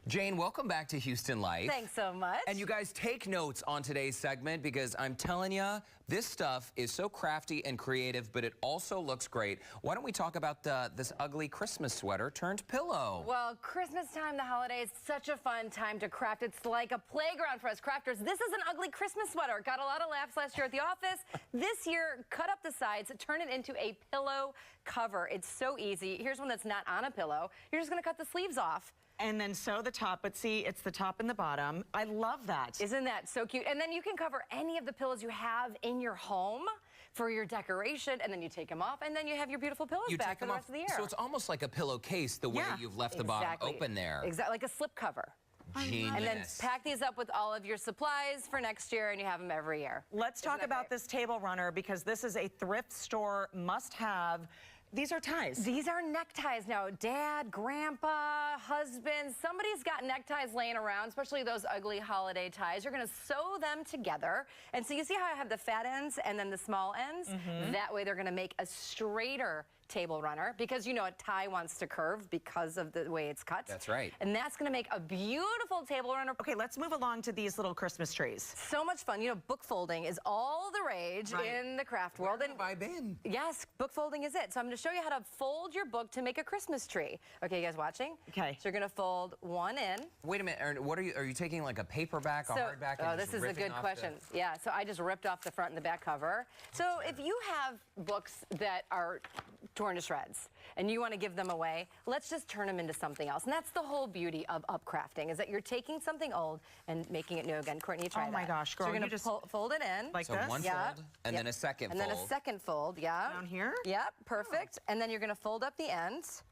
Jane, welcome back to Houston Life. Thanks so much. And you guys take notes on today's segment because I'm telling you, this stuff is so crafty and creative, but it also looks great. Why don't we talk about this ugly Christmas sweater turned pillow? Well, Christmas time, the holidays, such a fun time to craft. It's like a playground for us crafters. This is an ugly Christmas sweater. Got a lot of laughs last year at the office. This year, cut up the sides, turn it into a pillow cover. It's so easy. Here's one that's not on a pillow. You're just gonna cut the sleeves off. And then sew the top, but see, it's the top and the bottom. I love that. Isn't that so cute? And then you can cover any of the pillows you have in your home for your decoration, and then you take them off, and then you have your beautiful pillows back for the rest of the year. So it's almost like a pillowcase the way you've left the bottom open there. Exactly, like a slip cover. Genius. And then pack these up with all of your supplies for next year, and you have them every year. Let's talk about this table runner, because this is a thrift store must-have. These are ties. These are neckties now. Dad, grandpa, husband, somebody's got neckties laying around, especially those ugly holiday ties. You're gonna sew them together. And so you see how I have the fat ends and then the small ends? That way they're gonna make a straighter table runner, because you know a tie wants to curve because of the way it's cut. That's right. And that's gonna make a beautiful table runner. Okay, let's move along to these little Christmas trees. So much fun. You know, book folding is all the rage in the craft world. Where have I been? Yes, book folding is it. So I'm going to show you how to fold your book to make a Christmas tree. Okay, you guys watching? Okay. So you're going to fold one in. Wait a minute. What are you taking, like a paperback, a hardback? Oh, and this is a ripping good off question. Yeah, so I just ripped off the front and the back cover. So if you have books that are torn to shreds and you want to give them away, let's just turn them into something else. And that's the whole beauty of UpCrafting, is that you're taking something old and making it new again. Courtney, you try that. Oh my gosh, girl, so you're you going just to fold it in. like So this? one fold, and then a second fold. And then a second fold, Down here? Yep, perfect. And then you're going to fold up the ends.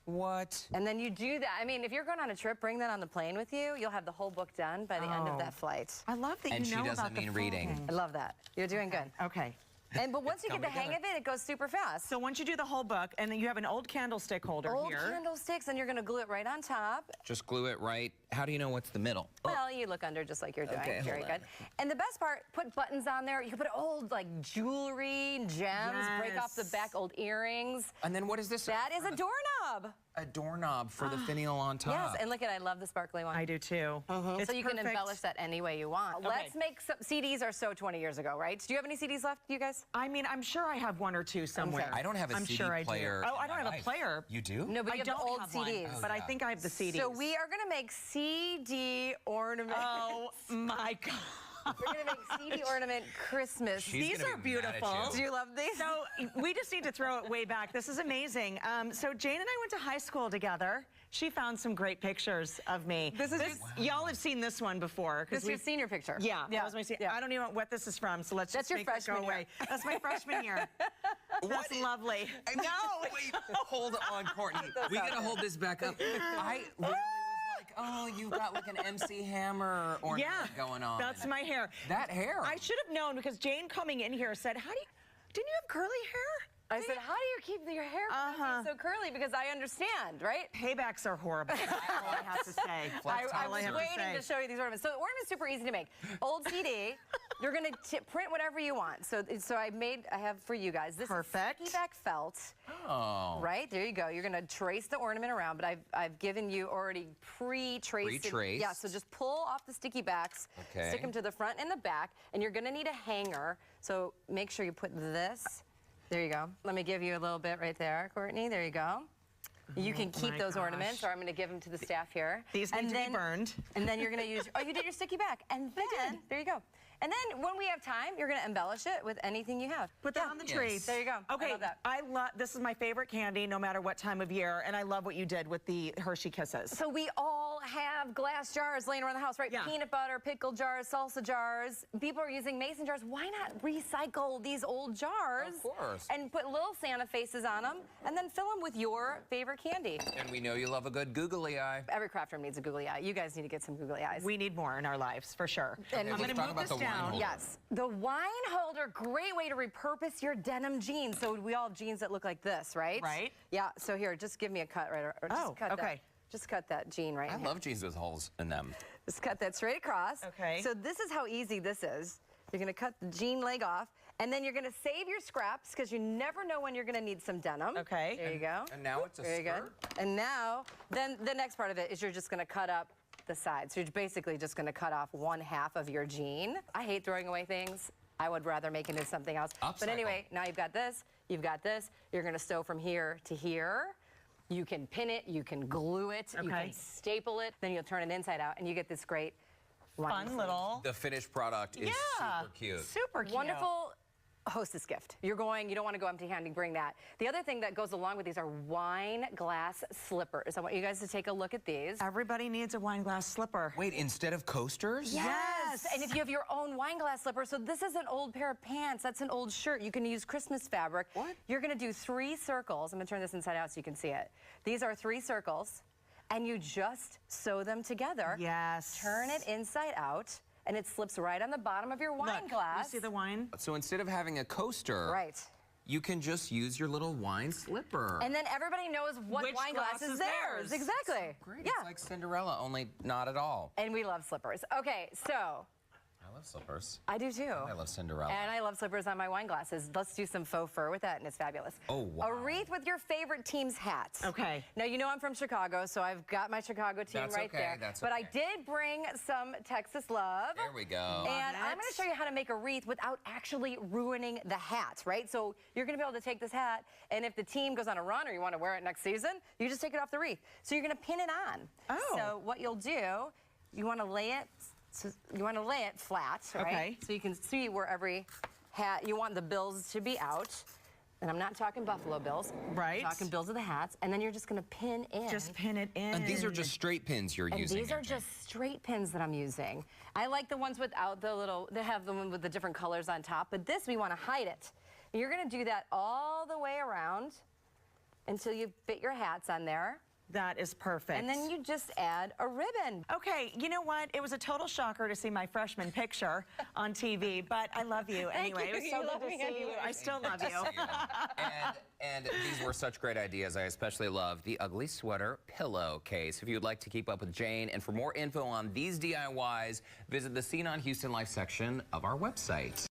What? And then you do that. I mean, if you're going on a trip, bring that on the plane with you. You'll have the whole book done by the end of that flight. I love that And you know she doesn't about the mean reading. folding. I love that. You're doing good. Okay. But once you get the hang of it, it goes super fast. So once you do the whole book, and then you have an old candlestick holder Old here. candlesticks, and you're going to glue it right on top. Just glue it right. How do you know what's the middle? Well, you look under just like you're doing. Okay, Very hold on. good. And the best part, put buttons on there. You can put old, like, jewelry, gems, break off the back, old earrings. And then what is this? That is a doorknob. A doorknob for the finial on top. Yes, and look at it. I love the sparkly one. I do too. It's So you can perfect. embellish that any way you want. Okay. Let's make some CDs are so 20 years ago, right? Do you have any CDs left, you guys? I mean, I'm sure I have one or two somewhere. I don't have a I'm CD sure I do. player. Oh, I in don't my have a life. player. You do? No, but I you have don't the old have CDs. one, but I think I have the CDs. So we are going to make CD ornaments. Oh my God. We're going to make CD ornament Christmas. She's These gonna are be mad at beautiful. you. Do you love these? So we just need to throw it way back. This is amazing. So Jane and I went to high school together. She found some great pictures of me. Y'all have seen this one before. This is your senior picture. Yeah, that was my senior. I don't even know what this is from, so let's That's just your make that go freshman year. away. That's my freshman year. That's lovely. I know. Wait, hold on, Courtney. We gotta hold this back up. I literally was like, oh, you've got like an MC Hammer ornament going on. That's my hair. That hair. I should have known, because Jane coming in here said, didn't you have curly hair? I said, how do you keep your hair so curly? Because I understand, right? Paybacks are horrible. That's all I have to say. I was waiting to show you these ornaments. So the ornament's super easy to make. Old CD, you're going to print whatever you want. So I have for you guys. This is sticky back felt. Oh. Right, there you go. You're going to trace the ornament around, but I've given you already pre-traced. Pre-traced. Yeah, so just pull off the sticky backs, stick them to the front and the back, and you're going to need a hanger. So make sure you put this. There you go. Let me give you a little bit right there, Courtney. There you go. You can keep those ornaments, or I'm going to give them to the staff here. These need to be burned. And then you're going to use, oh, you did your sticky back. And then, there you go. And then when we have time, you're going to embellish it with anything you have. Put that on the tree. There you go. Okay, I love that. This is my favorite candy, no matter what time of year, and I love what you did with the Hershey Kisses. So we all have glass jars laying around the house, right? Yeah. Peanut butter, pickle jars, salsa jars. People are using mason jars. Why not recycle these old jars? Of course. And put little Santa faces on them, and then fill them with your favorite candy. And we know you love a good googly eye. Every craft room needs a googly eye. You guys need to get some googly eyes. We need more in our lives, for sure. And I'm going to move this down. Yes. The wine holder, great way to repurpose your denim jeans. So we all have jeans that look like this, right? Right. Yeah, so here, just give me a cut right, or just cut that. Just cut that jean right I here. love jeans with holes in them. Just cut that straight across. Okay. So this is how easy this is. You're gonna cut the jean leg off, And then you're going to save your scraps because you never know when you're going to need some denim. Okay. There you go. And now it's a Very skirt. good. And now, then the next part of it is you're just going to cut up the sides. So you're basically just going to cut off 1/2 of your jean. I hate throwing away things. I would rather make it into something else. Upcycle. But anyway, now you've got this. You've got this. You're going to sew from here to here. You can pin it. You can glue it. You can staple it. Then you'll turn it inside out, and you get this great Fun little. The finished product is super cute. Super cute. wonderful hostess gift. You don't want to go empty-handed, bring that. The other thing that goes along with these are wine glass slippers. I want you guys to take a look at these. Everybody needs a wine glass slipper. Wait, instead of coasters? Yes. And if you have your own wine glass slipper, so this is an old pair of pants, that's an old shirt, you can use Christmas fabric. What? You're gonna do 3 circles. I'm gonna turn this inside out so you can see it. These are 3 circles, and you just sew them together. Yes. Turn it inside out, and it slips right on the bottom of your wine glass. You see the wine? So instead of having a coaster, Right. you can just use your little wine slipper. And then everybody knows what Which wine glass is theirs. Exactly. Great. Yeah. It's like Cinderella, only not at all. And we love slippers. Okay, so I love slippers. I do too. I love Cinderella. And I love slippers on my wine glasses. Let's do some faux fur with that, and it's fabulous. Oh, wow. A wreath with your favorite team's hats. Okay. Now, you know I'm from Chicago, so I've got my Chicago team That's right okay, there. that's But I okay. did bring some Texas love. There we go. And I'm it. going to show you how to make a wreath without actually ruining the hat, right? So you're going to be able to take this hat, and if the team goes on a run or you want to wear it next season, you just take it off the wreath. So you're going to pin it on. Oh. So what you'll do, you want to lay it flat, right? Okay. So you can see where every hat, you want the bills to be out. And I'm not talking buffalo bills. Right. I'm talking bills of the hats. And then you're just going to pin in. Just pin it in. And these are just straight pins you're And using. these are MJ. just straight pins that I'm using. I like the ones without the little, they have the one with the different colors on top, but this, we want to hide it. And you're going to do that all the way around until you fit your hats on there. That is perfect. And then you just add a ribbon. Okay, you know what? It was a total shocker to see my freshman picture on TV, but I love you anyway. you. It was so You love good to me see you. anyway. I still love you. And these were such great ideas. I especially love the ugly sweater pillowcase. If you would like to keep up with Jane and for more info on these DIYs, visit the Scene on Houston Life section of our website.